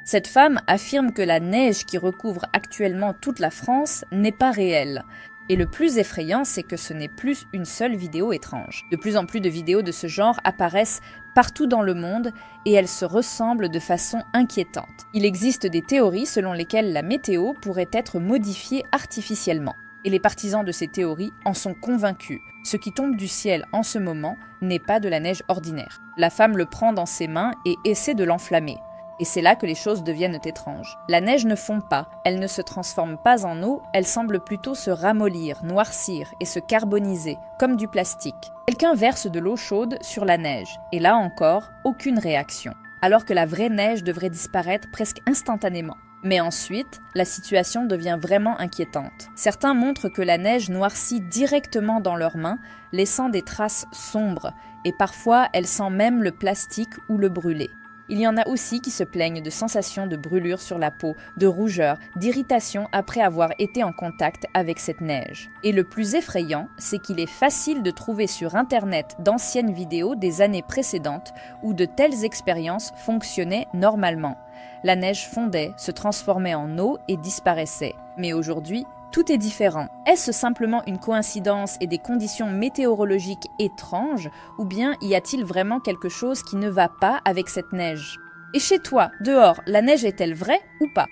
Cette femme affirme que la neige qui recouvre actuellement toute la France n'est pas réelle. Et le plus effrayant, c'est que ce n'est plus une seule vidéo étrange. De plus en plus de vidéos de ce genre apparaissent partout dans le monde et elles se ressemblent de façon inquiétante. Il existe des théories selon lesquelles la météo pourrait être modifiée artificiellement. Et les partisans de ces théories en sont convaincus. Ce qui tombe du ciel en ce moment n'est pas de la neige ordinaire. La femme le prend dans ses mains et essaie de l'enflammer. Et c'est là que les choses deviennent étranges. La neige ne fond pas, elle ne se transforme pas en eau, elle semble plutôt se ramollir, noircir et se carboniser, comme du plastique. Quelqu'un verse de l'eau chaude sur la neige, et là encore, aucune réaction. Alors que la vraie neige devrait disparaître presque instantanément. Mais ensuite, la situation devient vraiment inquiétante. Certains montrent que la neige noircit directement dans leurs mains, laissant des traces sombres, et parfois elle sent même le plastique ou le brûler. Il y en a aussi qui se plaignent de sensations de brûlure sur la peau, de rougeur, d'irritation après avoir été en contact avec cette neige. Et le plus effrayant, c'est qu'il est facile de trouver sur Internet d'anciennes vidéos des années précédentes où de telles expériences fonctionnaient normalement. La neige fondait, se transformait en eau et disparaissait. Mais aujourd'hui, tout est différent. Est-ce simplement une coïncidence et des conditions météorologiques étranges, ou bien y a-t-il vraiment quelque chose qui ne va pas avec cette neige? Et chez toi, dehors, la neige est-elle vraie ou pas?